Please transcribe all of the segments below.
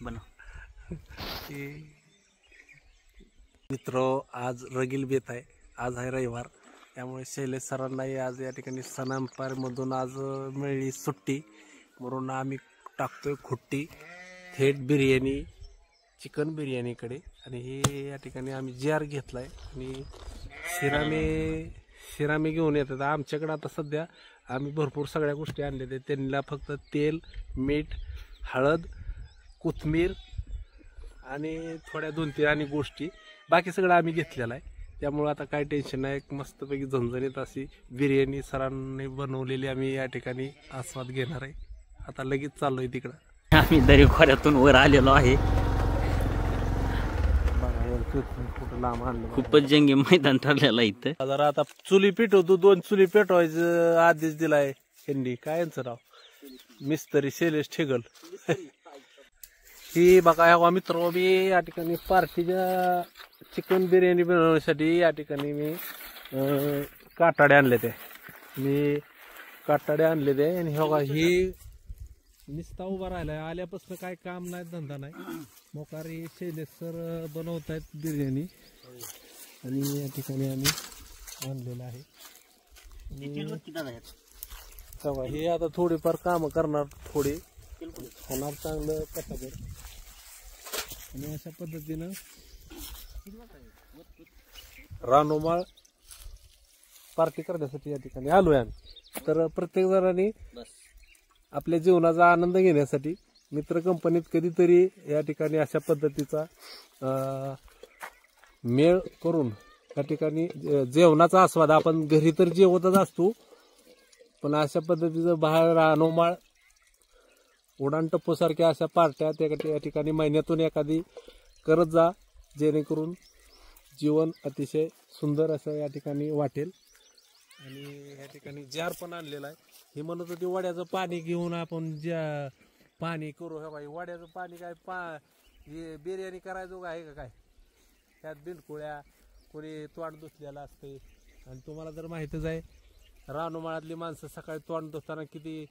बनव मित्र आज रगील बेत आहे, आज आहे रविवार, त्यामुळे शैलेश सरांनाही आज या ठिकाणी सणांपारमधून आज मिळाली सुट्टी, म्हणून आम्ही टाकतोय खुट्टी थेट बिर्याणी, चिकन बिर्याणीकडे. आणि हे या ठिकाणी आम्ही जार घेतलाय आणि शिरामे घेऊन येतात. आमच्याकडे आता सध्या आम्ही भरपूर सगळ्या गोष्टी आणल्या, त्यांना फक्त तेल, मीठ, हळद, कोथिंबीर आणि थोड्या 2-3 आणि गोष्टी, बाकी सगळं आम्ही घेतलेलं आहे. त्यामुळे आता काय टेन्शन नाही, मस्तपैकी झणझणीत अशी बिर्याणी सरांनी बनवलेली आम्ही या ठिकाणी आस्वाद घेणार आहे. आता लगेच चाललोय तिकडं. आम्ही दरीखोऱ्यातून वर आलेलो आहे. कुठं लांब आणलं, खूपच जंगी मैदान ठरलेलं आहे इथं. जरा आता चुली पेटवतो, 2 चुली पेटवायचं आदेश दिलाय यांनी. काय यांचं नाव, मिस्त्री शैलेश ठेगल. ही बघा ह्या मित्र, मी या ठिकाणी पार्टीच्या चिकन बिर्याणी बनवण्यासाठी या ठिकाणी मी काटाडे आणले ते. आणि बघा ही निस्ता उभा राहिलाय, आल्यापासून काय काम नाही, धंदा नाही. मोकारी शैलेश सर बनवत आहेत बिर्याणी आणि या ठिकाणी आम्ही आणलेलं आहे. हे आता थोडीफार काम करणार, थोडी होणार चांगलं कटाकर. आणि अशा पद्धतीनं रानोमाळ पार्टी करण्यासाठी या ठिकाणी आलोय आम्ही. तर प्रत्येक जणांनी आपल्या जीवनाचा आनंद घेण्यासाठी मित्र कंपनीत कधीतरी या ठिकाणी अशा पद्धतीचा मेळ करून या ठिकाणी जेवणाचा आस्वाद, आपण घरी तर जेवतच असतो, पण अशा पद्धतीचं बाहेर रानोमाळ, उडान टप्पू सारख्या अशा पार्ट्या त्या ठिकाणी महिन्यातून एखादी करत जा, जेणेकरून जीवन अतिशय सुंदर असं या ठिकाणी वाटेल. आणि या ठिकाणी जार पण आणलेला आहे. हे म्हणत होते वड्याचं पाणी घेऊन आपण ज्या पाणी करू. हे बाई, वड्याचं पाणी काय हे बिर्याणी करायचं आहे का काय, त्यात बिनकुळ्या, कोणी तोंड धुतलेलं असते. आणि तुम्हाला जर माहीतच आहे, रानोमाळातली माणसं सकाळी तोंड धुताना किती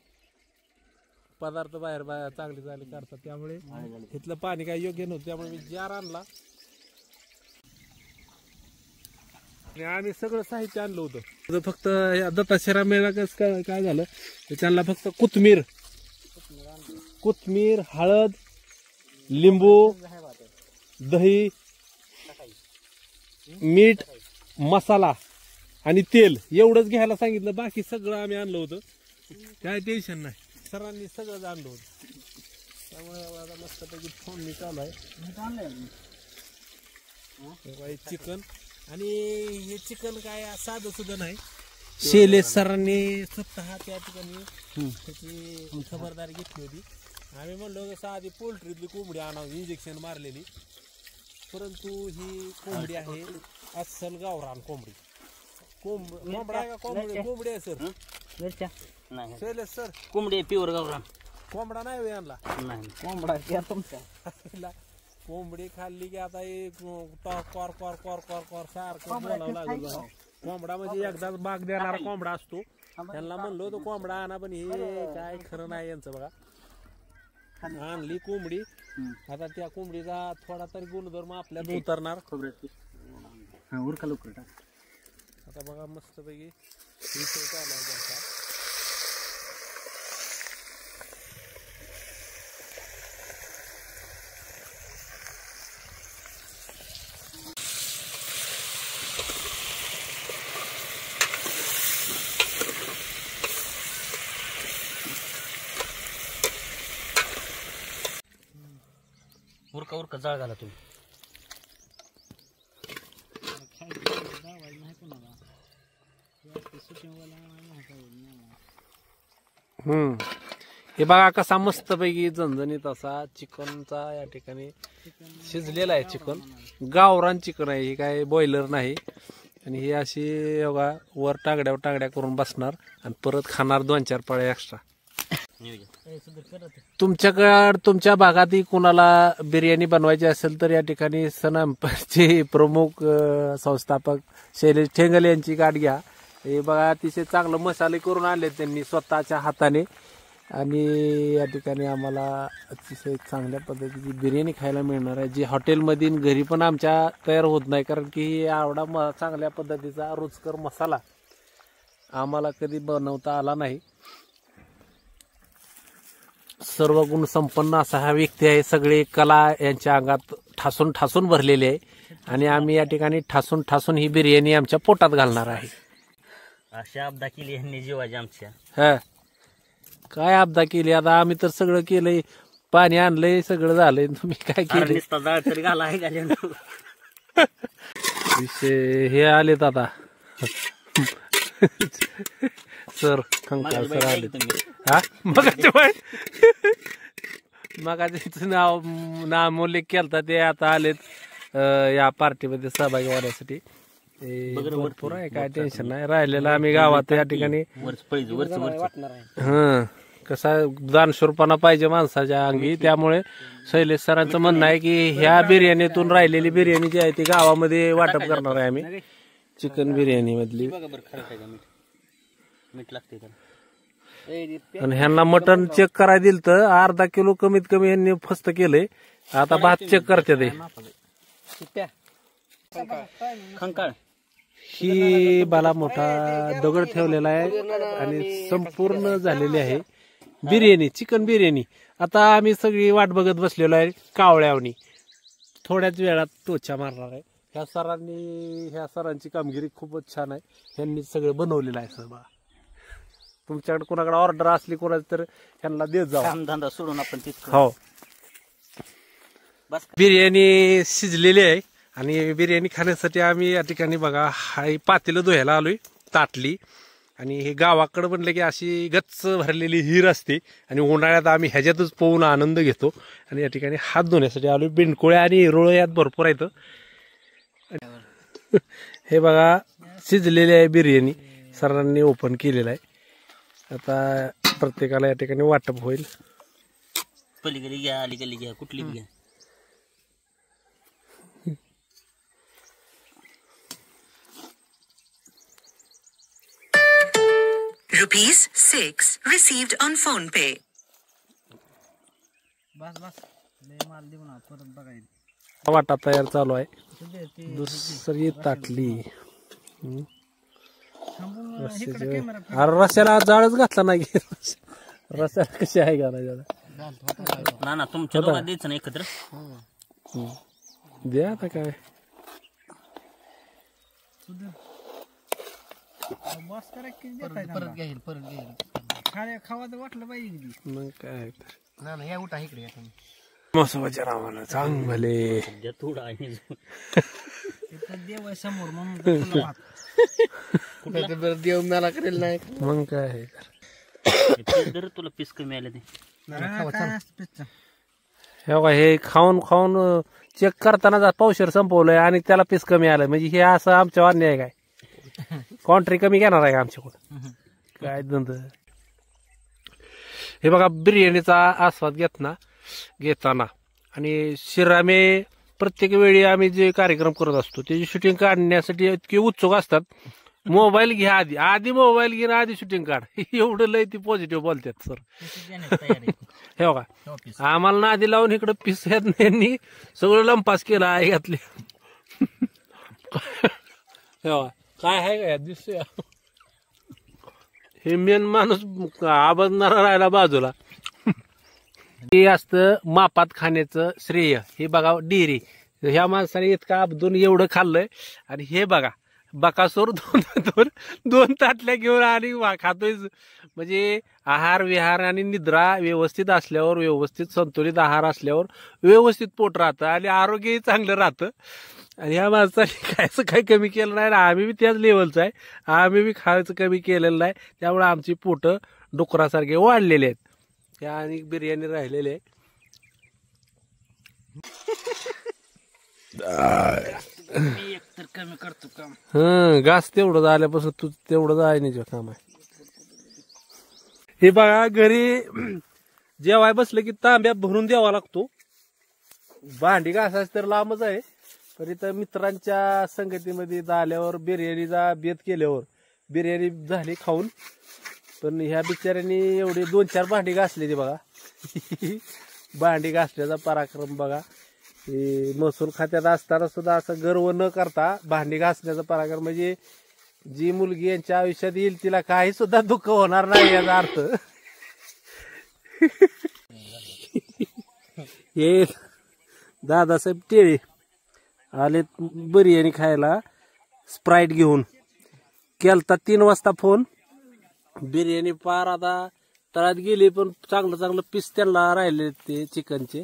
पदार्थ बाहेर चांगले चांगले करतात. त्यामुळे इथलं पाणी काय योग्य नव्हतं, त्यामुळे मी जार आणला. आम्ही सगळं साहित्य आणलं होतं. फक्त दत्ताशिरा मेळा काय झालं, त्यांना फक्त कोथमीर, हळद, लिंबू, दही, मीठ, मसाला आणि तेल एवढंच घ्यायला सांगितलं. बाकी सगळं आम्ही आणलं होतं, काय टेन्शन नाही. सरांनी सगळंच आणलं होतं. त्यामुळे आता मस्तपैकी फोडणी चालू आहे. चिकन, आणि हे चिकन काय साधं सुद्धा नाही, शैलेश सरांनी स्वतः त्या ठिकाणी त्याची खबरदारी घेतली होती. आम्ही म्हणलो कसं आधी पोल्ट्रीतली कोंबडी आणावी इंजेक्शन मारलेली, परंतु ही कोंबडी आहे अस्सल गावरान कोंबडी. कोंबडा आहे का कोंबडी आहे सर? शैलेश सर, कोंबडी प्युअर गावरान कोंबडा नाही आणला. नाही, कोंबडा तुमचा. कोंबडी खाल्ली की आता कॉर कॉर कॉर कॉर कॉर सारखं बोलावं लागेल. कोंबडा म्हणजे एकदाच बाग देणारा कोंबडा असतो. त्यांना म्हणलो होतो कोंबडा आणा, पण हे काय खरं नाही यांचं. बघा, आणली कोंबडी, आता त्या कोंबडीचा थोडा तरी गुणधर्म आपल्याला उतरणार. आता बघा मस्तपैकी विषय चालू आहे त्यांचा. उरका जाळ घाला तुम्ही. हे बघा कसा मस्तपैकी झणझणीत असा चिकनचा या ठिकाणी शिजलेला आहे. चिकन गावरान चिकन आहे, हे काय बॉयलर नाही. आणि ही अशी बघा वर टांगड्या करून बसणार आणि परत खाणार 2-4 पळ्या एक्स्ट्रा. तुमच्याकडे तुमच्या भागातही कुणाला बिर्याणी बनवायची असेल तर या ठिकाणी सनामचे प्रमुख संस्थापक शैलेश ठेंगल यांची गाठ घ्या. हे बघा अतिशय चांगलं मसाले करून आणले त्यांनी स्वतःच्या हाताने. आणि या ठिकाणी आम्हाला अतिशय चांगल्या पद्धतीची बिर्याणी खायला मिळणार आहे, जी हॉटेलमध्ये घरी पण आमच्या तयार होत नाही, कारण की एवढा चांगल्या पद्धतीचा रुचकर मसाला आम्हाला कधी बनवता आला नाही. सर्व गुण संपन्न असा हा व्यक्ती आहे. सगळे कला यांच्या अंगात ठासून ठासून भरलेली आहे आणि आम्ही या ठिकाणी ठासून ठासून ही बिर्याणी आमच्या पोटात घालणार आहे. अशा आपदा केली यांनी जीवाची आमच्या. हा, काय आपदा केली आता? आम्ही तर सगळं केलंय, पाणी आणलंय, सगळं झालंय. तुम्ही काय केलं? नुसता जाळ तरी घाला आहे का विषय हे आलेत आता. सर खंकाळ सर आले. हा, मगाचे नाव उल्लेख केलता ते आता आलेत या पार्टीमध्ये सहभागी होण्यासाठी. भरपूर आहे, काय टेन्शन नाही राहिलेलं. आम्ही गावात या ठिकाणी कसा दानशूरपणा पाहिजे माणसाच्या अंगी, त्यामुळे शैलेश सरांचं म्हणणं आहे की ह्या बिर्याणीतून राहिलेली बिर्याणी जी आहे ती गावामध्ये वाटप करणार आहे आम्ही. चिकन बिर्याणी मधली. मीठ लागते आणि ह्यांना मटण चेक करायला दिलं तर अर्धा किलो कमीत कमी यांनी फस्त केलंय. आता भात चेक करते ते. खंकाळ ही बाला मोठा दगड ठेवलेला आहे आणि संपूर्ण झालेली आहे बिर्याणी, चिकन बिर्याणी. आता आम्ही सगळी वाट बघत बसलेलो आहे कावळ्यावनी. थोड्याच वेळात टोचा मारणार आहे. ह्या सरांची कामगिरी खूपच छान आहे. ह्यांनी सगळं बनवलेलं आहे सर. बघा, तुमच्याकडे कोणाकडे ऑर्डर असली कोणाची तर ह्यांना देत जाऊ. धंदा सोडून आपण हो. बिर्याणी शिजलेली आहे आणि बिर्याणी खाण्यासाठी आम्ही या ठिकाणी बघा हाय पातेलं धुवायला आलोय, ताटली. आणि हे गावाकडे म्हणलं की अशी गच्च भरलेली हिर असते आणि उन्हाळ्यात आम्ही ह्याच्यातच पोहून आनंद घेतो. आणि या ठिकाणी हात धुण्यासाठी आलोय. बिंडकोळ्या आणि हिरोळ यात भरपूर आहेत. हे बघा शिजलेली आहे बिर्याणी, सरांनी ओपन केलेलं आहे. आता प्रत्येकाला या ठिकाणी वाटप होईल. पलीकडे घ्या, अलीकडे घ्या, कुठली घ्या. ₹6 received on phone pay. वाटा तयार चालू आहे. दुसरी ताटली. अरे रस्याला जाळच घातला नाही. रस्याला कशी आहे का ना तुमच्या दोघात द्यायचं ना एकत्र. द्या आता काय मग काय मसोबाच्या रावाला चांगले देव मला करेल नाही. मग काय तुला पीस कमी आले ते. हे खाऊन खाऊन चेक करताना पावशेर संपवलंय आणि त्याला पीस कमी आलं, म्हणजे हे असं आमच्या अन्याय काय? कॉन्ट्री कमी घेणार आहे का आमच्याकडून? काय धंद. हे बघा बिर्याणीचा आस्वाद घेताना आणि शिरामे प्रत्येक वेळी आम्ही जे कार्यक्रम करत असतो त्याची शूटिंग काढण्यासाठी इतके उत्सुक असतात. मोबाईल घ्या आधी मोबाईल घे ना, आधी शूटिंग काढ. एवढं लय ती पॉझिटिव्ह बोलतात सर. हे बघा आम्हाला ना आधी लावून इकडे पीस येत नाही, सगळं लंपास केलं आहे घातले. हे बघा काय आहे का दिसतोय. हे मेन माणूस आबजणारा राहिला बाजूला. हे असतं मापात खाण्याचं श्रेय. हे बघा डेअरी, ह्या माणसाने इतका अबदून एवढं खाल्लंय. आणि हे बघा बकासूर दोन ताटल्या घेऊन आणि खातोय. म्हणजे आहार विहार आणि निद्रा व्यवस्थित असल्यावर, व्यवस्थित संतुलित आहार असल्यावर व्यवस्थित पोट राहतं आणि आरोग्यही चांगलं राहतं. आणि ह्या माणसाने खायचं काही कमी केलं नाही. आम्ही बी त्याच लेवलचं आहे, आम्ही बी खायचं कमी केलेलं नाही. त्यामुळे आमची पोटं डुकरासारखे वाढलेले आहेत. त्या आणि बिर्याणी राहिलेली आहे. एकतर कमी करतो काम. घास तेवढं झाल्यापासून तू तेवढं जायचं काम आहे. हे बघा घरी जेवाय बसलं की तांब्या भरून द्यावा लागतो. भांडी घासायचं तर लांबच आहे, पण इथं मित्रांच्या संगतीमध्ये आल्यावर बिर्याणीचा बेत केल्यावर बिर्याणी झाली खाऊन पण ह्या बिचाऱ्यांनी एवढी 2-4 भांडी घासली ती बघा. भांडी घासल्याचा पराक्रम बघा. हे महसूल खात्यात असताना सुद्धा असं गर्व न करता भांडी घासण्याचा पराक्रम, म्हणजे जी मुलगी यांच्या आयुष्यात येईल तिला काही सुद्धा दुःख होणार नाही याचा अर्थ. हे दादासाहेब टेळे आले बिर्याणी खायला स्प्राईट घेऊन. केलता 3 वाजता फोन. बिर्याणी पार आता तळात गेली, पण चांगलं पीस त्यांना राहिले ते चिकनचे.